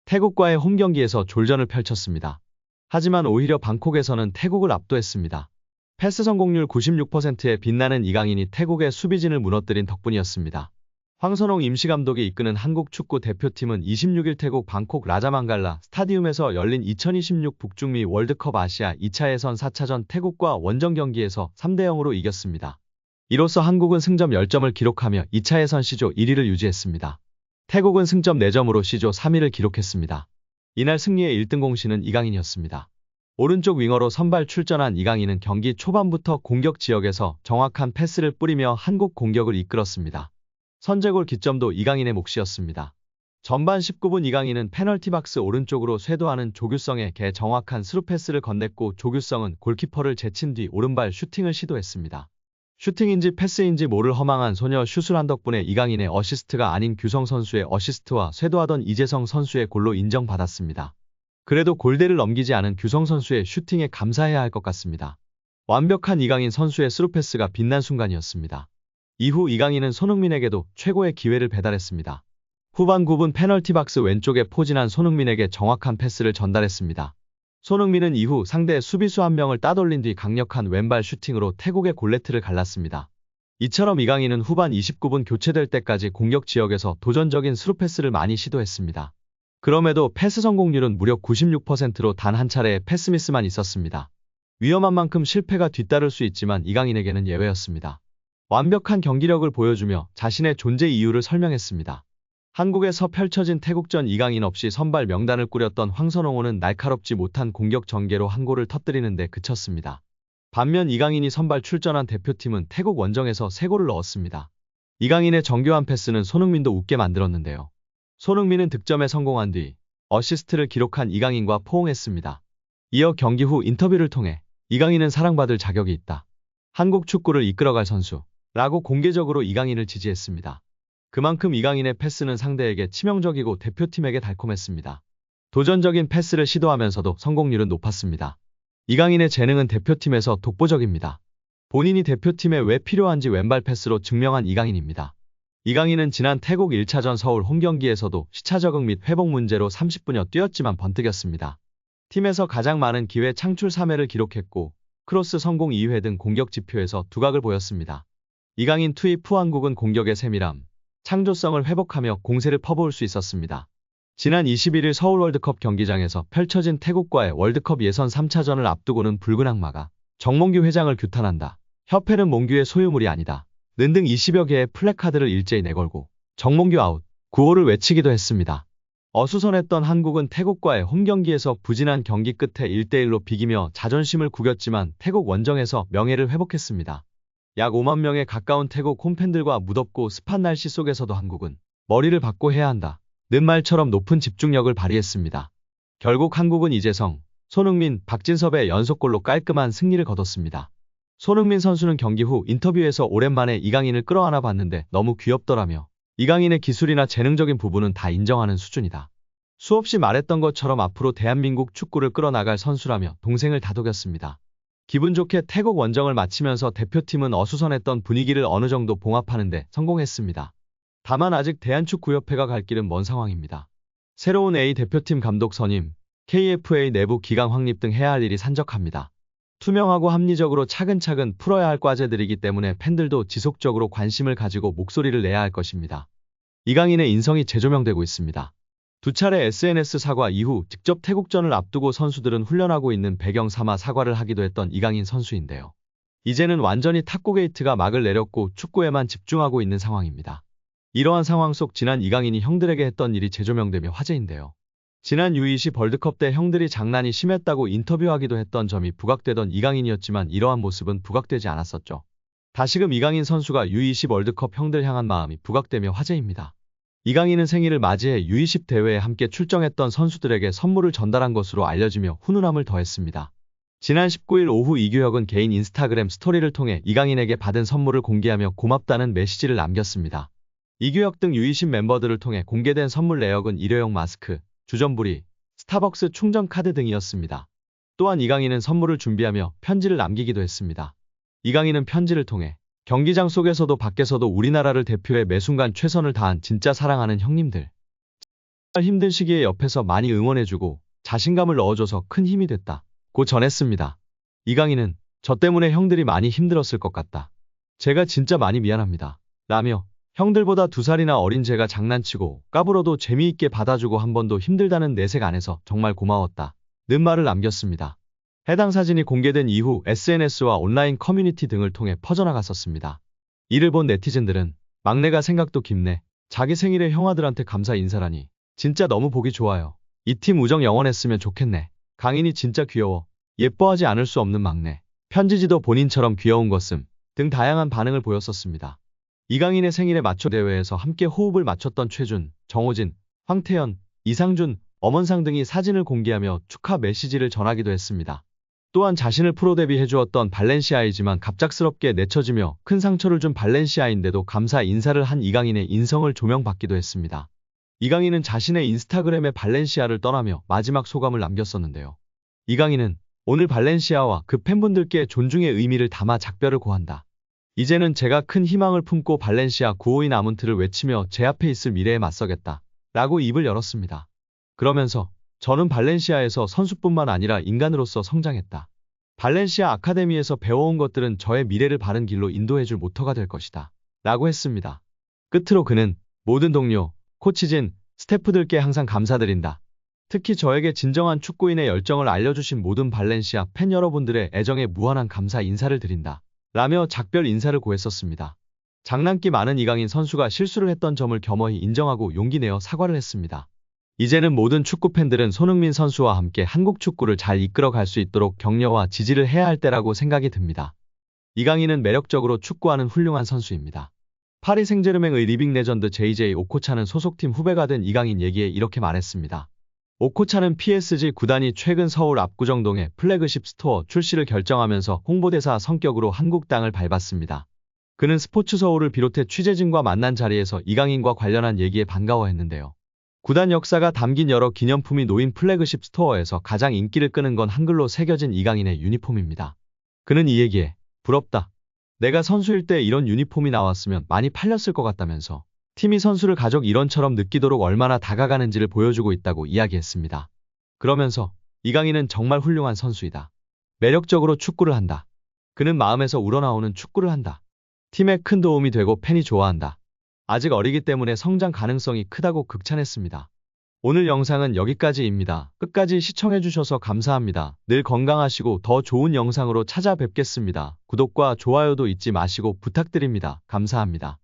태국과의 홈 경기에서 졸전을 펼쳤습니다. 하지만 오히려 방콕에서는 태국을 압도했습니다. 패스 성공률 96%의 빛나는 이강인이 태국의 수비진을 무너뜨린 덕분이었습니다. 황선홍 임시감독이 이끄는 한국 축구 대표팀은 26일 태국 방콕 라자망갈라 스타디움에서 열린 2026 북중미 월드컵 아시아 2차 예선 4차전 태국과 원정 경기에서 3대0으로 이겼습니다. 이로써 한국은 승점 10점을 기록하며 2차 예선 C조 1위를 유지했습니다. 태국은 승점 4점으로 C조 3위를 기록했습니다. 이날 승리의 1등 공신은 이강인이었습니다. 오른쪽 윙어로 선발 출전한 이강인은 경기 초반부터 공격 지역에서 정확한 패스를 뿌리며 한국 공격을 이끌었습니다. 선제골 기점도 이강인의 몫이었습니다. 전반 19분 이강인은 페널티 박스 오른쪽으로 쇄도하는 조규성에게 정확한 스루 패스를 건넸고 조규성은 골키퍼를 제친 뒤 오른발 슈팅을 시도했습니다. 슈팅인지 패스인지 모를 허망한 소녀 슛을 한 덕분에 이강인의 어시스트가 아닌 규성 선수의 어시스트와 쇄도하던 이재성 선수의 골로 인정받았습니다. 그래도 골대를 넘기지 않은 규성 선수의 슈팅에 감사해야 할 것 같습니다. 완벽한 이강인 선수의 스루 패스가 빛난 순간이었습니다. 이후 이강인은 손흥민에게도 최고의 기회를 배달했습니다. 후반 9분 페널티 박스 왼쪽에 포진한 손흥민에게 정확한 패스를 전달했습니다. 손흥민은 이후 상대 수비수 한 명을 따돌린 뒤 강력한 왼발 슈팅으로 태국의 골네트를 갈랐습니다. 이처럼 이강인은 후반 29분 교체될 때까지 공격 지역에서 도전적인 스루 패스를 많이 시도했습니다. 그럼에도 패스 성공률은 무려 96%로 단 한 차례의 패스미스만 있었습니다. 위험한 만큼 실패가 뒤따를 수 있지만 이강인에게는 예외였습니다. 완벽한 경기력을 보여주며 자신의 존재 이유를 설명했습니다. 한국에서 펼쳐진 태국전 이강인 없이 선발 명단을 꾸렸던 황선홍호는 날카롭지 못한 공격 전개로 한 골을 터뜨리는 데 그쳤습니다. 반면 이강인이 선발 출전한 대표팀은 태국 원정에서 3골을 넣었습니다. 이강인의 정교한 패스는 손흥민도 웃게 만들었는데요. 손흥민은 득점에 성공한 뒤 어시스트를 기록한 이강인과 포옹했습니다. 이어 경기 후 인터뷰를 통해 이강인은 사랑받을 자격이 있다. 한국 축구를 이끌어갈 선수 라고 공개적으로 이강인을 지지했습니다. 그만큼 이강인의 패스는 상대에게 치명적이고 대표팀에게 달콤했습니다. 도전적인 패스를 시도하면서도 성공률은 높았습니다. 이강인의 재능은 대표팀에서 독보적입니다. 본인이 대표팀에 왜 필요한지 왼발 패스로 증명한 이강인입니다. 이강인은 지난 태국 1차전 서울 홈경기에서도 시차 적응 및 회복 문제로 30분여 뛰었지만 번뜩였습니다. 팀에서 가장 많은 기회 창출 3회를 기록했고 크로스 성공 2회 등 공격 지표에서 두각을 보였습니다. 이강인 투입 후 한국은 공격의 세밀함, 창조성을 회복하며 공세를 퍼부을 수 있었습니다. 지난 21일 서울 월드컵 경기장에서 펼쳐진 태국과의 월드컵 예선 3차전을 앞두고는 붉은 악마가 정몽규 회장을 규탄한다. 협회는 몽규의 소유물이 아니다. 는 등 20여 개의 플래카드를 일제히 내걸고 정몽규 아웃, 구호를 외치기도 했습니다. 어수선했던 한국은 태국과의 홈 경기에서 부진한 경기 끝에 1대1로 비기며 자존심을 구겼지만 태국 원정에서 명예를 회복했습니다. 약 5만 명에 가까운 태국 홈팬들과 무덥고 습한 날씨 속에서도 한국은 머리를 받고 해야 한다. 는 말처럼 높은 집중력을 발휘했습니다. 결국 한국은 이재성, 손흥민, 박진섭의 연속골로 깔끔한 승리를 거뒀습니다. 손흥민 선수는 경기 후 인터뷰에서 오랜만에 이강인을 끌어안아 봤는데 너무 귀엽더라며 이강인의 기술이나 재능적인 부분은 다 인정하는 수준이다. 수없이 말했던 것처럼 앞으로 대한민국 축구를 끌어나갈 선수라며 동생을 다독였습니다. 기분 좋게 태국 원정을 마치면서 대표팀은 어수선했던 분위기를 어느 정도 봉합하는 데 성공했습니다. 다만 아직 대한축구협회가 갈 길은 먼 상황입니다. 새로운 A 대표팀 감독 선임, KFA 내부 기강 확립 등 해야 할 일이 산적합니다. 투명하고 합리적으로 차근차근 풀어야 할 과제들이기 때문에 팬들도 지속적으로 관심을 가지고 목소리를 내야 할 것입니다. 이강인의 인성이 재조명되고 있습니다. 두 차례 SNS 사과 이후 직접 태국전을 앞두고 선수들은 훈련하고 있는 배경 삼아 사과를 하기도 했던 이강인 선수인데요. 이제는 완전히 탁구 게이트가 막을 내렸고 축구에만 집중하고 있는 상황입니다. 이러한 상황 속 지난 이강인이 형들에게 했던 일이 재조명되며 화제인데요. 지난 U20 월드컵 때 형들이 장난이 심했다고 인터뷰하기도 했던 점이 부각되던 이강인이었지만 이러한 모습은 부각되지 않았었죠. 다시금 이강인 선수가 U20 월드컵 형들 향한 마음이 부각되며 화제입니다. 이강인은 생일을 맞이해 U20 대회에 함께 출정했던 선수들에게 선물을 전달한 것으로 알려지며 훈훈함을 더했습니다. 지난 19일 오후 이규혁은 개인 인스타그램 스토리를 통해 이강인에게 받은 선물을 공개하며 고맙다는 메시지를 남겼습니다. 이규혁 등 U20 멤버들을 통해 공개된 선물 내역은 일회용 마스크, 주전부리, 스타벅스 충전 카드 등이었습니다. 또한 이강인은 선물을 준비하며 편지를 남기기도 했습니다. 이강인은 편지를 통해 경기장 속에서도 밖에서도 우리나라를 대표해 매 순간 최선을 다한 진짜 사랑하는 형님들. 힘든 시기에 옆에서 많이 응원해주고 자신감을 넣어줘서 큰 힘이 됐다. 고 전했습니다. 이강인은 저 때문에 형들이 많이 힘들었을 것 같다. 제가 진짜 많이 미안합니다. 라며 형들보다 2살이나 어린 제가 장난치고 까불어도 재미있게 받아주고 한 번도 힘들다는 내색 안 해서 정말 고마웠다. 는 말을 남겼습니다. 해당 사진이 공개된 이후 SNS와 온라인 커뮤니티 등을 통해 퍼져나갔었습니다. 이를 본 네티즌들은 막내가 생각도 깊네. 자기 생일에 형아들한테 감사 인사라니. 진짜 너무 보기 좋아요. 이 팀 우정 영원했으면 좋겠네. 강인이 진짜 귀여워. 예뻐하지 않을 수 없는 막내. 편지지도 본인처럼 귀여운 것음 등 다양한 반응을 보였었습니다. 이강인의 생일에 맞춰 대회에서 함께 호흡을 맞췄던 최준, 정호진, 황태현, 이상준, 엄원상 등이 사진을 공개하며 축하 메시지를 전하기도 했습니다. 또한 자신을 프로 데뷔해주었던 발렌시아이지만 갑작스럽게 내쳐지며 큰 상처를 준 발렌시아인데도 감사 인사를 한 이강인의 인성을 조명받기도 했습니다. 이강인은 자신의 인스타그램에 발렌시아를 떠나며 마지막 소감을 남겼었는데요. 이강인은 오늘 발렌시아와 그 팬분들께 존중의 의미를 담아 작별을 고한다. 이제는 제가 큰 희망을 품고 발렌시아 952 아문트를 외치며 제 앞에 있을 미래에 맞서겠다. 라고 입을 열었습니다. 그러면서 저는 발렌시아에서 선수뿐만 아니라 인간으로서 성장했다. 발렌시아 아카데미에서 배워온 것들은 저의 미래를 바른 길로 인도해줄 모터가 될 것이다. 라고 했습니다. 끝으로 그는 모든 동료, 코치진, 스태프들께 항상 감사드린다. 특히 저에게 진정한 축구인의 열정을 알려주신 모든 발렌시아 팬 여러분들의 애정에 무한한 감사 인사를 드린다. 라며 작별 인사를 고했었습니다. 장난기 많은 이강인 선수가 실수를 했던 점을 겸허히 인정하고 용기 내어 사과를 했습니다. 이제는 모든 축구팬들은 손흥민 선수와 함께 한국 축구를 잘 이끌어갈 수 있도록 격려와 지지를 해야 할 때라고 생각이 듭니다. 이강인은 매력적으로 축구하는 훌륭한 선수입니다. 파리 생제르맹의 리빙 레전드 JJ 오코차는 소속팀 후배가 된 이강인 얘기에 이렇게 말했습니다. 오코차는 PSG 구단이 최근 서울 압구정동에 플래그십 스토어 출시를 결정하면서 홍보대사 성격으로 한국 땅을 밟았습니다. 그는 스포츠서울을 비롯해 취재진과 만난 자리에서 이강인과 관련한 얘기에 반가워했는데요. 구단 역사가 담긴 여러 기념품이 놓인 플래그십 스토어에서 가장 인기를 끄는 건 한글로 새겨진 이강인의 유니폼입니다. 그는 이 얘기에 부럽다. 내가 선수일 때 이런 유니폼이 나왔으면 많이 팔렸을 것 같다면서 팀이 선수를 가족 일원처럼 느끼도록 얼마나 다가가는지를 보여주고 있다고 이야기했습니다. 그러면서 이강인은 정말 훌륭한 선수이다. 매력적으로 축구를 한다. 그는 마음에서 우러나오는 축구를 한다. 팀에 큰 도움이 되고 팬이 좋아한다. 아직 어리기 때문에 성장 가능성이 크다고 극찬했습니다. 오늘 영상은 여기까지입니다. 끝까지 시청해주셔서 감사합니다. 늘 건강하시고 더 좋은 영상으로 찾아뵙겠습니다. 구독과 좋아요도 잊지 마시고 부탁드립니다. 감사합니다.